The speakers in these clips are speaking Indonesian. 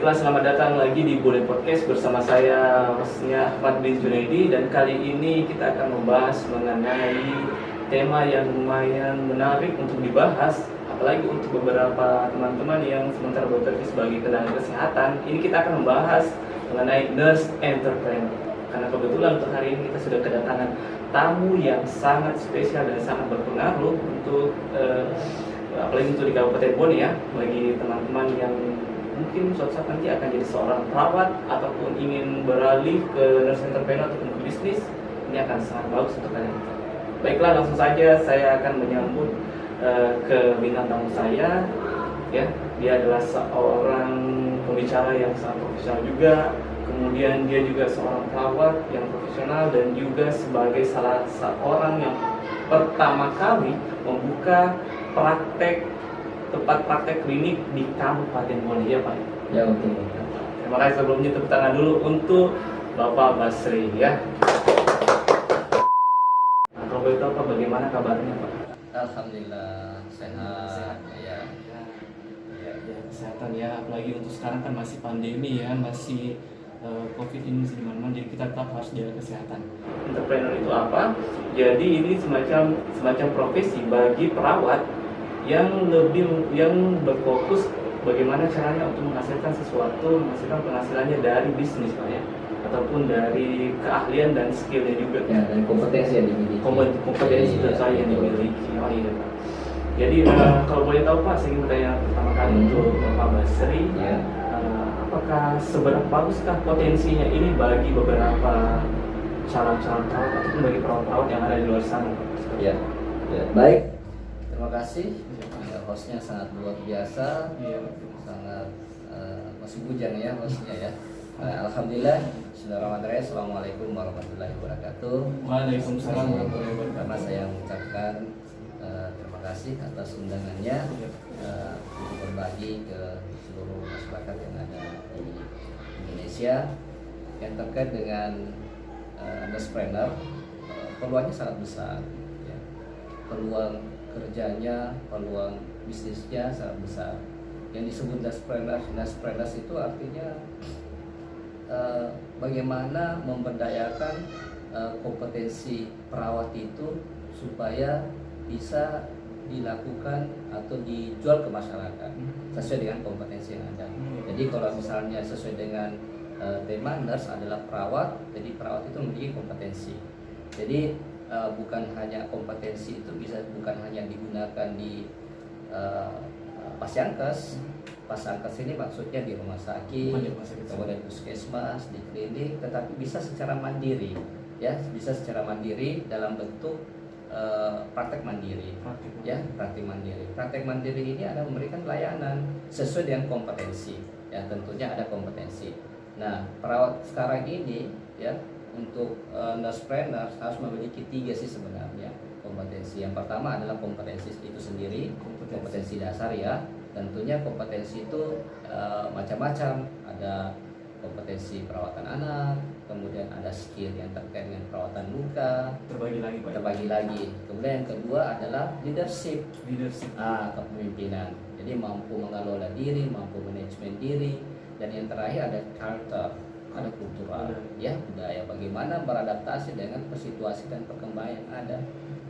Baiklah, selamat datang lagi di Boleh Podcast bersama saya, hostnya Ahmad bin Junaidi. Dan kali ini kita akan membahas mengenai tema yang lumayan menarik untuk dibahas, apalagi untuk beberapa teman-teman yang sementara bekerja sebagai tenaga kesehatan. Ini kita akan membahas mengenai nurse entrepreneur. Karena kebetulan untuk hari ini kita sudah kedatangan tamu yang sangat spesial dan sangat berpengaruh untuk apalagi untuk di Kabupaten Bone ya, bagi teman-teman yang mungkin suatu saat nanti akan jadi seorang perawat ataupun ingin beralih ke nurse entrepreneur ataupun ke bisnis, ini akan sangat bagus untuk kalian. Baiklah, langsung saja saya akan menyambut ke bintang tamu saya ya. Dia adalah seorang pembicara yang sangat profesional juga, kemudian dia juga seorang perawat yang profesional dan juga sebagai salah seorang yang pertama kali membuka tempat praktek klinik di Kabupaten Bone, ya Pak? Ya, betul. Terima kasih sebelumnya, tepuk tangan dulu untuk Bapak Basri ya. Nah, kalau boleh tahu Pak, bagaimana kabarnya Pak? Alhamdulillah sehat. Ya. Ya, kesehatan ya, apalagi untuk sekarang kan masih pandemi ya, masih COVID ini masih dimana-mana, jadi kita tetap harus jaga kesehatan. Entrepreneur itu apa? Jadi ini semacam profesi bagi perawat yang berfokus bagaimana caranya untuk menghasilkan penghasilannya dari bisnis Pak ya, ataupun dari keahlian dan skillnya juga Ya, dan kompetensi yang dimiliki. Kompetensi yang dimiliki. Oh iya Pak. Jadi kalau boleh tahu Pak, saya ingin bertanya pertama kali untuk Bapak Basri, Ya. Apakah seberapa baguskah potensinya ini bagi beberapa calon-calon perawat ataupun bagi perawat-perawat yang ada di luar sana Pak? Ya. Baik. Terima kasih. Hostnya sangat luar biasa. Iya. Sangat masih bujang ya hostnya ya. Alhamdulillah. Bismillahirrahmanirrahim. Assalamualaikum warahmatullahi wabarakatuh. Waalaikumsalam warahmatullahi Karena wabarakatuh. saya mengucapkan terima kasih atas undangannya untuk berbagi ke seluruh masyarakat yang ada di Indonesia yang terkait dengan nurse-preneur. Peluangnya sangat besar ya. Peluang kerjanya, peluang bisnisnya sangat besar. Yang disebut nurse-preneur itu artinya bagaimana memberdayakan kompetensi perawat itu supaya bisa dilakukan atau dijual ke masyarakat sesuai dengan kompetensi yang ada. Jadi kalau misalnya sesuai dengan tema nurse adalah perawat, jadi perawat itu memiliki kompetensi. Jadi bukan hanya kompetensi itu bukan hanya digunakan di pasyankes. Pasyankes ini maksudnya di rumah sakit, kemudian puskesmas, di klinik, tetapi bisa secara mandiri, ya, bisa secara mandiri dalam bentuk praktek mandiri, ya, praktek mandiri. Praktek mandiri ini adalah memberikan layanan sesuai dengan kompetensi, ya, tentunya ada kompetensi. Nah, perawat sekarang ini, ya, untuk nurse-preneur harus memiliki 3 sih sebenarnya kompetensi. Yang pertama adalah kompetensi itu sendiri, kompetensi dasar ya. Tentunya kompetensi itu macam-macam. Ada kompetensi perawatan anak, kemudian ada skill yang terkait dengan perawatan luka, terbagi lagi. Kemudian yang kedua adalah leadership. Kepemimpinan. Jadi mampu mengelola diri, mampu manajemen diri, dan yang terakhir ada karakter, ada kultural, ya, budaya, bagaimana beradaptasi dengan situasi dan perkembangan yang ada.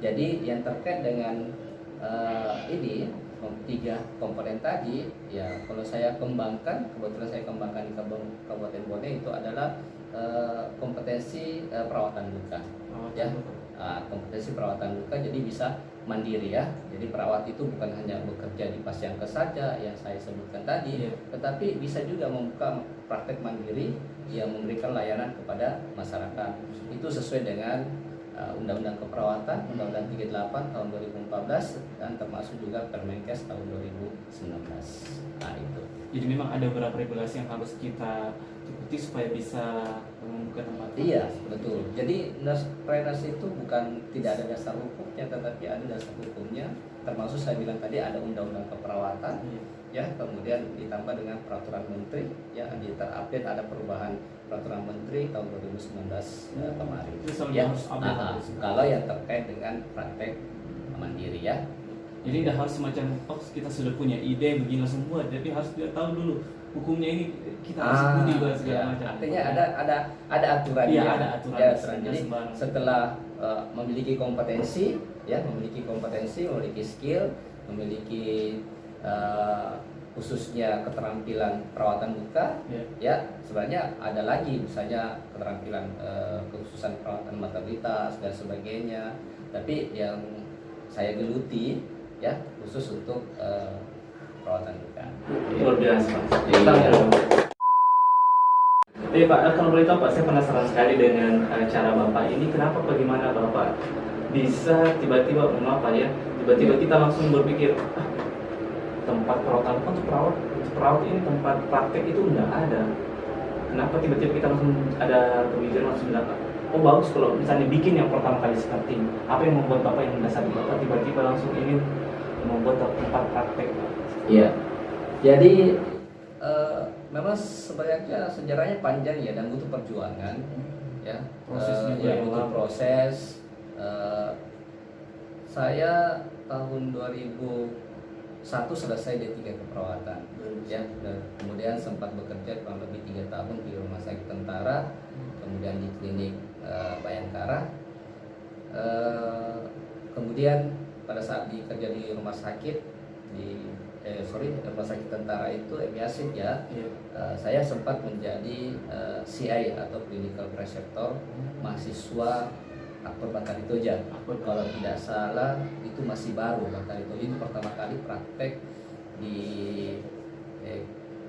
Jadi yang terkait dengan ini 3 komponen tadi, ya, kalau saya kembangkan, kebetulan saya kembangkan di Kabupaten Bone itu adalah kompetensi perawatan luka, ya, kompetensi perawatan luka. Jadi bisa mandiri ya. Jadi perawat itu bukan hanya bekerja di pasyankes saja yang saya sebutkan tadi, tetapi bisa juga membuka praktek mandiri yang memberikan layanan kepada masyarakat. Itu sesuai dengan Undang-Undang Keperawatan, Undang-Undang 38 tahun 2014, dan termasuk juga Permenkes tahun 2019. Nah, itu. Jadi memang ada beberapa regulasi yang harus kita ikuti supaya bisa membuka tempat. Iya, betul. Jadi nurse-preneur itu bukan tidak ada dasar hukumnya, tetapi ada dasar hukumnya. Termasuk saya bilang tadi ada Undang-Undang Keperawatan, ya, kemudian ditambah dengan Peraturan Menteri, ya, terupdate ada perubahan Peraturan Menteri tahun 2019 kemarin. Ya, kalau yang terkait dengan praktek mandiri ya. Jadi tidak harus semacam kita sudah punya ide begini semua, tapi harus kita tahu dulu hukumnya ini kita harus ikuti segala ya, macam. artinya ada aturan Iya, ya. ada aturan. Ya, aturan. Jadi Sembarang. setelah memiliki kompetensi, memiliki skill, memiliki khususnya keterampilan perawatan luka, ya sebenarnya ada lagi misalnya keterampilan kekhususan perawatan maternalitas dan sebagainya. Tapi yang saya geluti ya khusus untuk perawatan luka. Luar biasa. Iya. Jadi Pak, kalau boleh tahu Pak, saya penasaran sekali dengan cara Bapak ini. Kenapa, bagaimana Bapak bisa tiba-tiba tiba-tiba kita langsung berpikir, tempat perawatan untuk perawat ini tempat praktek itu nggak ada. Kenapa tiba-tiba kita langsung ada pemikiran langsung bilang, oh bagus kalau misalnya bikin yang pertama kali seperti ini. Apa yang membuat Bapak yang mendasari Bapak tiba-tiba langsung ingin membuat tempat praktek? Iya. Jadi memang sebenarnya sejarahnya panjang ya dan butuh perjuangan ya. Prosesnya butuh proses. Saya tahun 2001 selesai D3 keperawatan ya, dan kemudian sempat bekerja kurang lebih 3 tahun di rumah sakit tentara, kemudian di klinik Bayangkara, kemudian pada saat kerja di rumah sakit rumah sakit tentara itu Emiasit ya, saya sempat menjadi CI atau clinical preceptor mahasiswa Akpol Batari Toja. Kalau tidak salah itu masih baru, Batari Toja itu pertama kali praktek di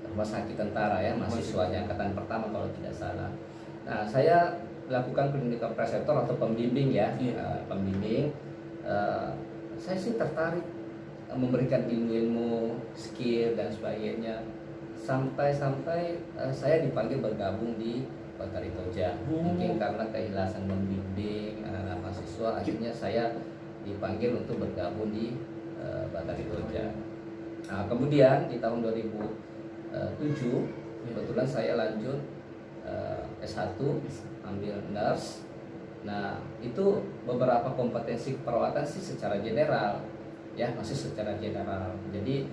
rumah sakit tentara ya, mahasiswanya angkatan pertama kalau tidak salah. Nah, saya melakukan clinical preceptor atau pembimbing ya, pembimbing. Saya sih tertarik memberikan ilmu-ilmu, skill dan sebagainya, sampai saya dipanggil bergabung di Batari Toja. Mungkin karena keikhlasan membimbing anak-anak mahasiswa, akhirnya saya dipanggil untuk bergabung di Batari Toja. Nah, kemudian di tahun 2007 kebetulan saya lanjut S1 ambil nurse. Nah, itu beberapa kompetensi keperawatan sih secara general ya, masih secara general. Jadi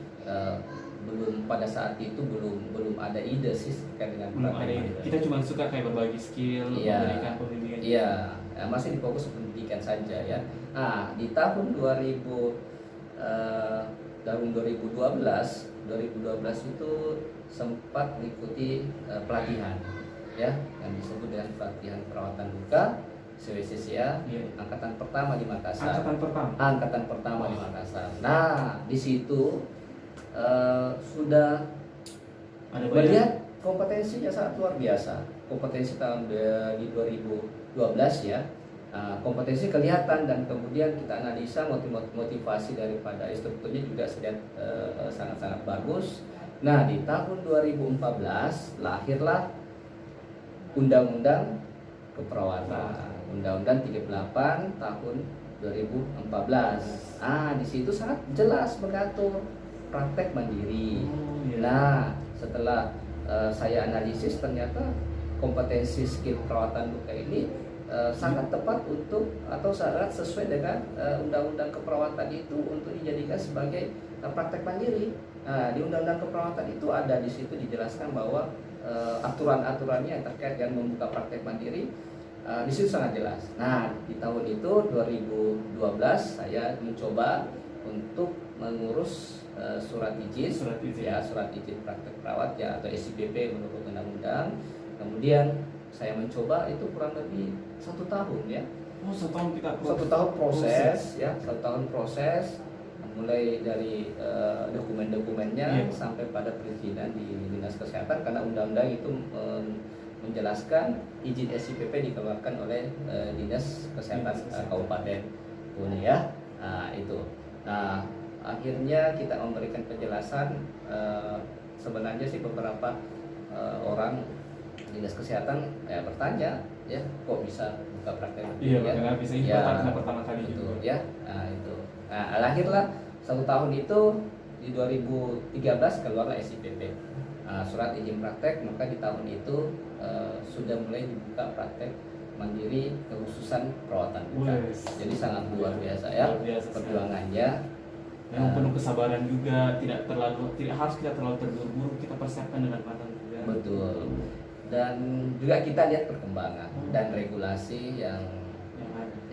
belum pada saat itu belum ada ide sih terkait dengan praktek. Kita cuma suka kayak berbagi skill, memberikan pembimbingan. Iya, masih difokus pendidikan saja ya. Nah, di tahun 2012 itu sempat mengikuti pelatihan ya, yang disebut dengan pelatihan perawatan luka CWCCA angkatan pertama di Makassar. Angkatan pertama di Makassar. Nah, di situ sudah melihat kompetensinya sangat luar biasa. Kompetensi tahun di 2012 ya, kompetensi kelihatan, dan kemudian kita analisa motivasi daripada instrukturnya juga sangat-sangat bagus. Nah, di tahun 2014 lahirlah Undang-Undang Keperawatan, Undang-Undang 38 tahun 2014. Di situ sangat jelas mengatur praktek mandiri. Nah, setelah saya analisis, ternyata kompetensi skill perawatan luka ini sangat tepat untuk atau sangat sesuai dengan undang-undang keperawatan itu untuk dijadikan sebagai praktek mandiri. Nah, di undang-undang keperawatan itu ada di situ dijelaskan bahwa aturan-aturannya yang terkait dengan membuka praktek mandiri di situ sangat jelas. Nah, di tahun itu 2012 saya mencoba untuk mengurus surat izin praktek perawat ya, atau SIPP menurut undang-undang. Kemudian saya mencoba itu kurang lebih 1 tahun ya. Satu tahun proses ya, 1 tahun proses, mulai dari dokumen-dokumennya sampai pada perizinan di Dinas Kesehatan, karena undang-undang itu menjelaskan izin SIPP dikeluarkan oleh Dinas Kesehatan Kabupaten Bone ya. Nah, itu. Nah, akhirnya kita memberikan penjelasan, sebenarnya sih beberapa orang Dinas Kesehatan bertanya ya, kok bisa buka praktek mandiri pertama kali gitu ya. Nah, itu. Nah, lahirlah 1 tahun itu di 2013 keluarlah SIPP, surat izin praktek. Maka di tahun itu sudah mulai dibuka praktek mandiri kekhususan perawatan luka. Jadi sangat luar biasa ya perjuangannya. Yang penuh kesabaran juga, tidak harus kita terlalu terburu-buru, kita persiapkan dengan matang juga. Betul. Dan juga kita lihat perkembangan dan regulasi yang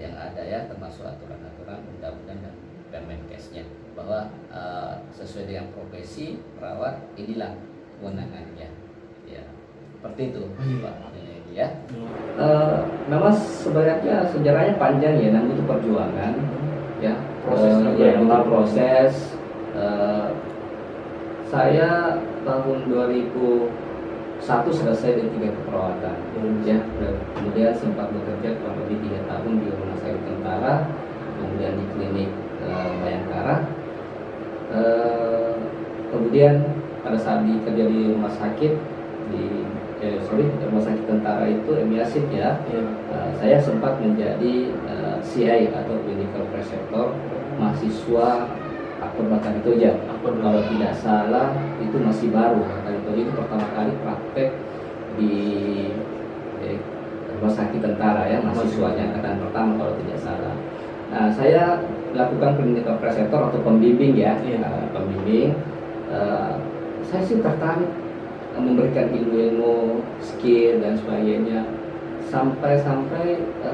ada ya, termasuk aturan-aturan undang-undang dan Permenkesnya, bahwa sesuai dengan profesi perawat inilah kewenangannya. Ya, seperti itu, Pak. Ya. Memang sebenarnya sejarahnya panjang ya, namun itu perjuangan ya, proses. Saya tahun 2001 selesai di 3 keperawatan ya, kemudian sempat bekerja kurang lebih 3 tahun di rumah sakit tentara, kemudian di klinik Bayangkara, kemudian pada saat kerja di rumah sakit rumah sakit tentara itu MIASIP ya, saya sempat menjadi CI atau clinical preceptor mahasiswa aktor Bakari Toja. Kalau tidak salah itu masih baru, Bakari Toja itu pertama kali praktek di rumah sakit tentara ya, mahasiswanya angkatan pertama kalau tidak salah. Nah, saya melakukan clinical preceptor atau pembimbing ya, pembimbing. Saya sih tertarik memberikan ilmu-ilmu, skill dan sebagainya, sampai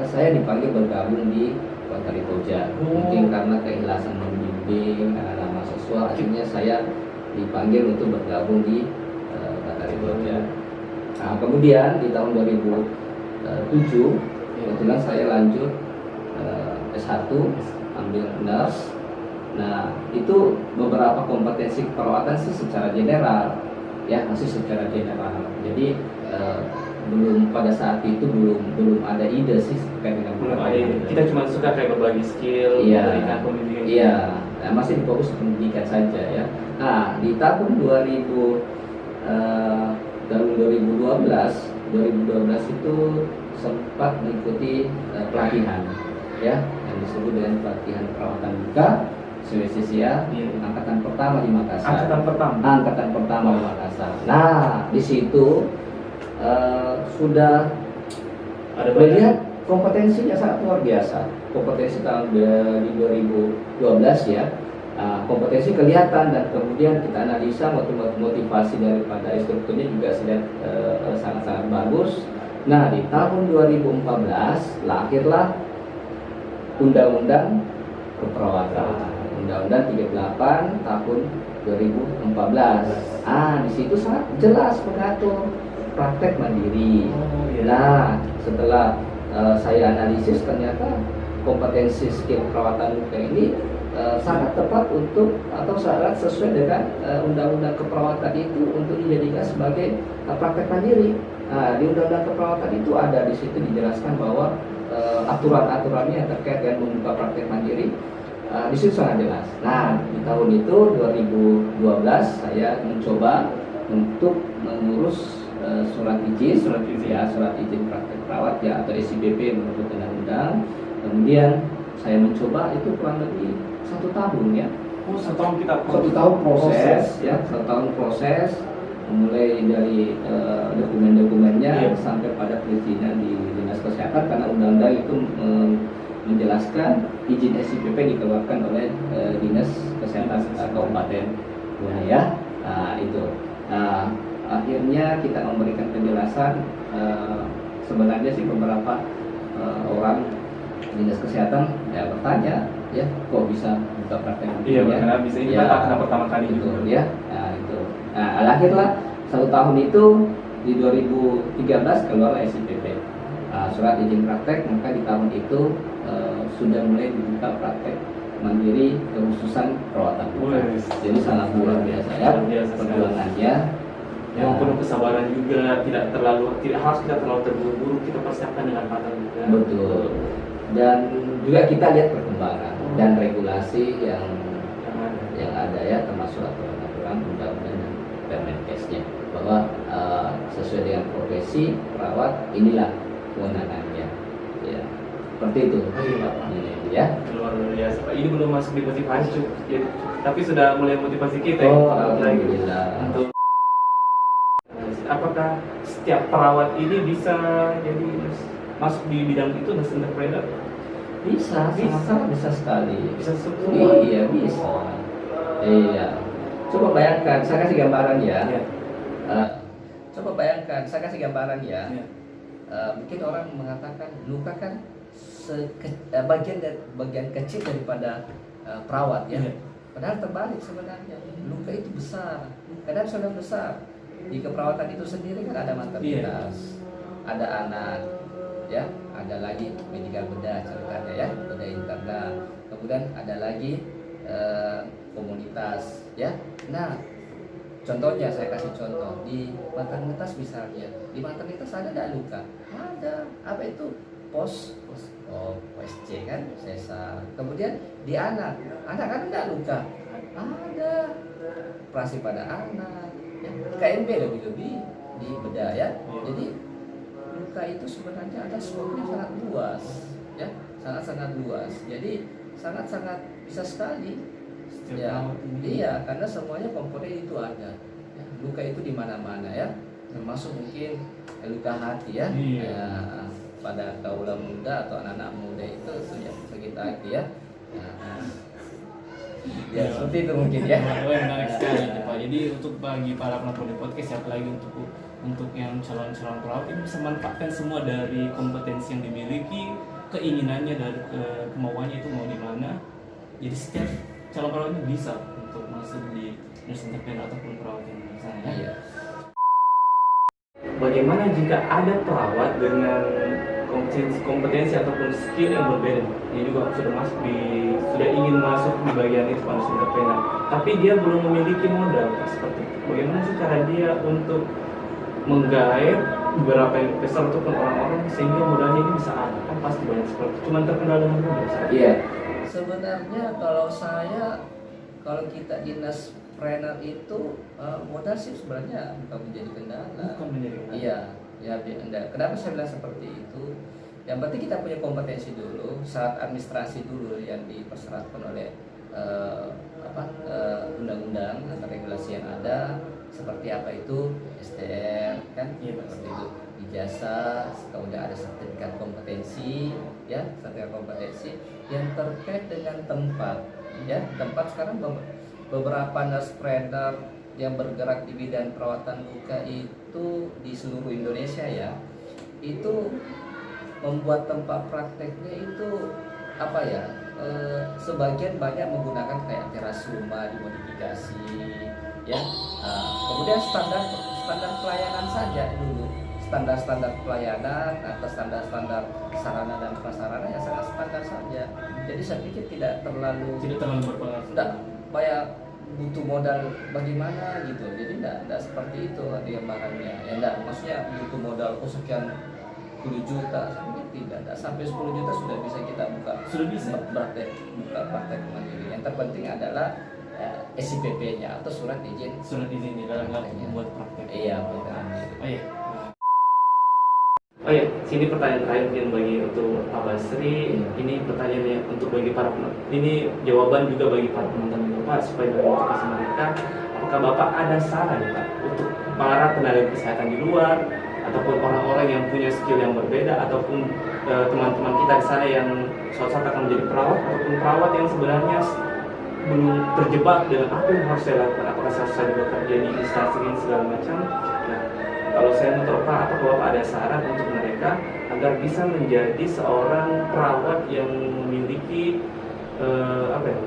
saya dipanggil bergabung di Bakari Toja. Mungkin karena keikhlasan membimbing anak-anak mahasiswa, akhirnya saya dipanggil untuk bergabung di Bakari Toja. Nah, kemudian di tahun 2007 kebetulan saya lanjut S1 ambil nurse. Nah, itu beberapa kompetensi keperawatan sih secara general ya, masih secara general. Jadi belum pada saat itu belum ada ide sih terkait dengan kita cuma suka kayak berbagi skill, memberikan pembimbingan. Iya, nah, masih difokus pendidikan saja ya. Nah, di tahun 2012 itu sempat mengikuti pelatihan ya, yang disebut dengan pelatihan perawatan luka Sulawesi angkatan pertama di Makassar. Angkatan pertama di Makassar. Nah, di situ sudah ada melihat kompetensinya sangat luar biasa. Kompetensi tahun di 2012 ya. Kompetensi kelihatan, dan kemudian kita analisa motivasi daripada instrukturnya juga sudah sangat-sangat bagus. Nah, di tahun 2014 lahirlah Undang-Undang Keperawatan. Undang-Undang 38 tahun 2014. Di situ sangat jelas mengatur praktek mandiri. Nah, setelah saya analisis, ternyata kompetensi skill perawatan luka ini sangat tepat untuk atau sangat sesuai dengan Undang-Undang Keperawatan itu untuk dijadikan sebagai praktek mandiri. Nah, di Undang-Undang Keperawatan itu ada di situ dijelaskan bahwa aturan-aturannya terkait dengan membuka praktek mandiri di situ sangat jelas. Nah, di tahun itu 2012 saya mencoba untuk mengurus surat izin praktek perawat ya, atau SIPP menurut undang-undang. Kemudian saya mencoba itu kurang lebih 1 tahun ya. Satu tahun proses ya, 1 tahun proses, mulai dari dokumen-dokumennya sampai pada perizinan di Dinas Kesehatan, karena undang-undang itu menjelaskan izin SIPP dikeluarkan oleh Dinas Kesehatan Kabupaten ya. Itu. Nah, akhirnya kita memberikan penjelasan. Sebenarnya sih beberapa orang Dinas Kesehatan ya bertanya, ya kok bisa buka praktek? Iya, karena bisa ini karena pertama kali itu ya. Nah, itu. Nah, lahirlah 1 tahun itu di 2013 keluar SIPP. Surat izin praktek, maka di tahun itu sudah mulai dibuka praktek mandiri kekhususan perawatan luka. Jadi sangat luar biasa ya perjuangannya. Yang penuh kesabaran juga, tidak harus kita terlalu terburu-buru, kita persiapkan dengan matang juga. Betul. Dan juga kita lihat perkembangan dan regulasi yang ada ya, termasuk aturan-aturan undang-undang dan Permenkesnya, bahwa sesuai dengan profesi perawat inilah kewenangannya ya, seperti itu. Ya, luar biasa Pak. Ini belum masuk di motivasi tapi sudah mulai motivasi kita alhamdulillah. Untuk apakah setiap perawat ini bisa jadi masuk di bidang itu, nurse interpreter? Bisa sekali. Bisa semua. Iya, bisa. Iya. Coba bayangkan, saya kasih gambaran ya. Iya. Coba bayangkan, saya kasih gambaran ya. Iya. Mungkin orang mengatakan luka kan bagian kecil daripada perawat ya. Iya. Padahal terbalik sebenarnya. Luka itu besar, kadang sangat besar. Di keperawatan itu sendiri kan ada maternitas, ada anak, ya, ada lagi medical bedah ceritanya ya, bedah internal. Kemudian ada lagi komunitas, ya. Nah, contohnya saya kasih contoh di maternitas misalnya. Di maternitas ada nggak luka? Ada. Apa itu? PSC kan, sesar. Kemudian di anak ada nggak luka? Ada. Operasi pada anak, ya. KMB lebih-lebih di bedah ya. Jadi luka itu sebenarnya ada skopnya sangat luas, ya, sangat-sangat luas. Jadi sangat-sangat bisa sekali. Ya, iya, karena semuanya komponen itu ada. Ya, luka itu di mana-mana ya, termasuk mungkin luka hati ya. Iya. Ya, pada kaula muda atau anak-anak muda itu ya, sakit hati ya. Ya, seperti itu mungkin ya. Menarik sekali itu Pak. Jadi untuk bagi para penonton di podcast, apalagi untuk yang calon-calon perawat ini bisa manfaatkan semua dari kompetensi yang dimiliki, keinginannya dari kemauannya itu mau di mana. Jadi setiap calon perawat ini bisa untuk masuk di nurse intervenor ataupun perawat yang di sana. Iya. Bagaimana jika ada perawat dengan kompetensi ataupun skill yang berbeda? Dia juga sudah ingin masuk di bagian itu nurse intervenor, tapi dia belum memiliki modal seperti itu. Bagaimana sih cara dia untuk menggait beberapa investor ataupun orang-orang sehingga modalnya ini bisa ada? Kan pasti banyak seperti itu. Cuman terkenal dengan modal saja. Iya. Sebenarnya kalau kita dinas trainer itu modal sih sebenarnya bukan menjadi kendala. Bukan menjadi kendala. Iya, ya enggak. Kenapa saya bilang seperti itu? Yang penting kita punya kompetensi dulu, syarat administrasi dulu yang dipersyaratkan oleh undang-undang atau regulasi yang ada, seperti apa itu STR kan, Iya, seperti itu ijazah, kemudian ada sertifikat kompetensi, ya, sertifikat kompetensi yang terkait dengan tempat, ya, tempat sekarang beberapa nurse trainer yang bergerak di bidang perawatan luka itu di seluruh Indonesia ya, itu membuat tempat prakteknya itu apa ya, sebagian banyak menggunakan kayak terasuma dimodifikasi ya. Kemudian standar pelayanan saja dulu, standar pelayanan atau standar sarana dan prasarana yang sangat standar saja. Jadi saya pikir tidak terlalu berpengaruh. Tidak banyak butuh modal bagaimana gitu. Jadi tidak seperti itu gambarannya. Ya enggak, maksudnya butuh modal sekian 10 juta, tidak sampai 10 juta sudah bisa kita buka praktek mandiri. Yang terpenting adalah SIPP-nya atau surat izin di dalam membuat praktek. Iya, betul. Oh iya, sini pertanyaan terakhir mungkin bagi untuk Pak Basri. Ini pertanyaannya untuk bagi para penonton. Ini jawaban juga bagi para penonton juga Pak, supaya dalam edukasi mereka. Apakah Bapak ada saran Pak untuk para tenaga kesehatan di luar ataupun orang-orang yang punya skill yang berbeda ataupun teman-teman kita di sana yang suatu saat akan menjadi perawat ataupun perawat yang sebenarnya belum terjebak dengan apa yang harus saya lakukan, apakah saya juga kerja di instansi ini segala macam. Nah, kalau saya menurut Pak, apakah Bapak ada saran untuk mereka agar bisa menjadi seorang perawat yang memiliki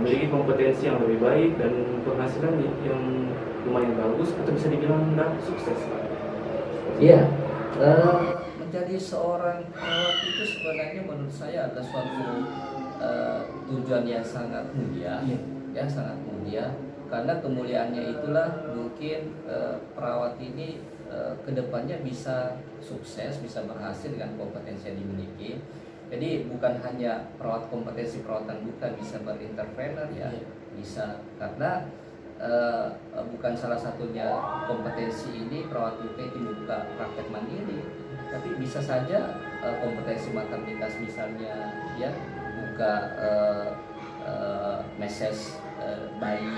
memiliki kompetensi yang lebih baik dan penghasilan yang lumayan bagus atau bisa dibilang sukses Pak? Iya. Menjadi seorang perawat itu sebenarnya menurut saya adalah suatu tujuan yang sangat mulia, ya, sangat mulia. Karena kemuliaannya itulah mungkin perawat ini kedepannya bisa sukses, bisa berhasil dengan kompetensi yang dimiliki. Jadi bukan hanya perawat kompetensi perawatan luka bisa berintervenor ya, bisa, karena bukan salah satunya kompetensi ini perawat luka itu buka praktek mandiri, tapi bisa saja kompetensi maternitas misalnya ya, buka meses bayi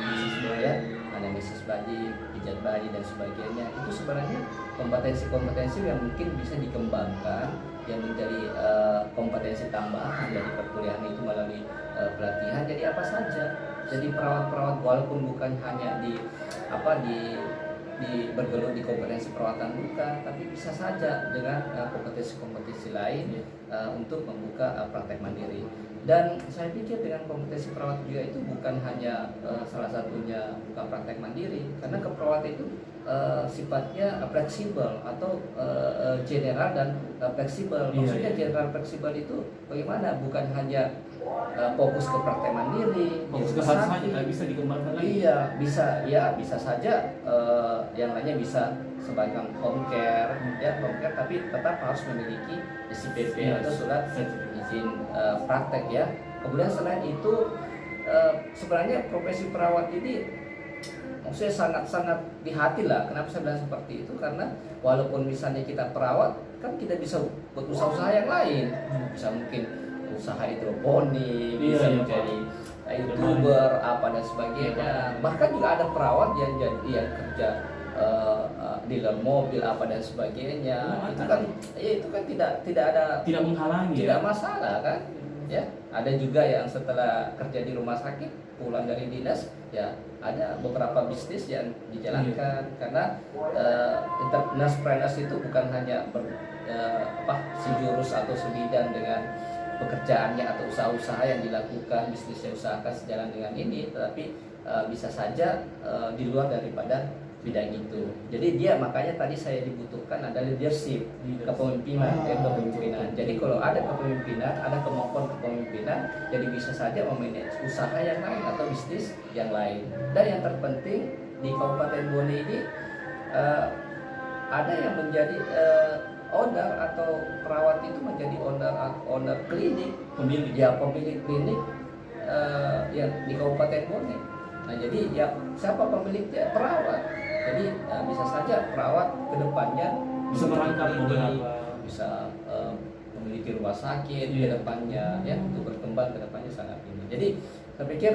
ya, anamnesis bayi, pijat bayi dan sebagainya. Itu sebenarnya kompetensi-kompetensi yang mungkin bisa dikembangkan yang menjadi kompetensi tambahan dari perkuliahan itu melalui pelatihan. Jadi apa saja, jadi perawat-perawat walaupun bukan hanya di bergelut di kompetensi perawatan bukan, tapi bisa saja dengan kompetensi-kompetensi lain untuk membuka praktek mandiri. Dan saya pikir dengan kompetensi perawat juga itu bukan hanya salah satunya buka praktek mandiri, karena keperawatan itu sifatnya fleksibel atau general dan fleksibel. Maksudnya general fleksibel itu bagaimana? Bukan hanya fokus ke praktek mandiri, fokus ke satu saja, nggak bisa dikembangkan lagi. Iya, bisa saja yang lainnya bisa sebagai home care, home care, tapi tetap harus memiliki SIPP atau surat izin praktek ya. Kemudian selain itu sebenarnya profesi perawat ini maksudnya sangat-sangat di hati lah. Kenapa saya bilang seperti itu? Karena walaupun misalnya kita perawat, kan kita bisa buat usaha-usaha yang lain, bisa mungkin usaha hidroponik, bisa menjadi YouTuber apa dan sebagainya. Bahkan juga ada perawat yang kerja dealer mobil apa dan sebagainya. Itu kan tidak menghalangi, tidak masalah kan? Ya, ada juga yang setelah kerja di rumah sakit pulang dari dinas, ya ada beberapa bisnis yang dijalankan karena entrepreneurs itu bukan hanya sejurus atau sebidang dengan pekerjaannya atau usaha-usaha yang dilakukan, bisnis yang usahakan sejalan dengan ini, tetapi bisa saja di luar daripada bidang itu. Jadi dia makanya tadi saya dibutuhkan ada leadership, kepemimpinan, kepemimpinan. Jadi kalau ada kepemimpinan, ada kemampuan kepemimpinan, jadi bisa saja memanage usaha yang lain atau bisnis yang lain. Dan yang terpenting di Kabupaten Bone ini ada yang menjadi owner atau perawat itu menjadi owner klinik, pemilik klinik yang di Kabupaten Bone. Nah jadi ya siapa pemiliknya? Perawat. Jadi bisa saja perawat kedepannya bisa merangkap bisa memiliki rumah sakit kedepannya ya, untuk berkembang kedepannya sangat ini. Jadi saya pikir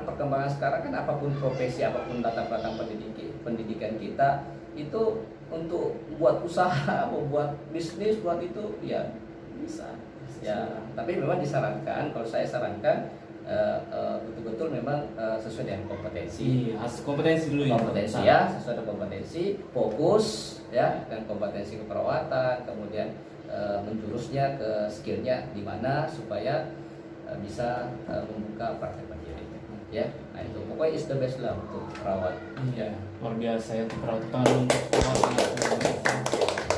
perkembangan sekarang kan apapun profesi, apapun latar belakang pendidikan kita itu untuk buat usaha, buat bisnis, buat itu ya bisa. Ya, tapi memang disarankan, kalau saya sarankan betul-betul memang sesuai dengan kompetensi. Kompetensi dulu ya, sesuai dengan kompetensi, fokus ya, dan kompetensi keperawatan, kemudian menjurusnya ke skillnya di mana supaya bisa membuka praktek mandiri. Ya, nah itu pokoknya is the best lah untuk perawat. Iya, luar biasa ya untuk perawat. Tangan untuk perawat.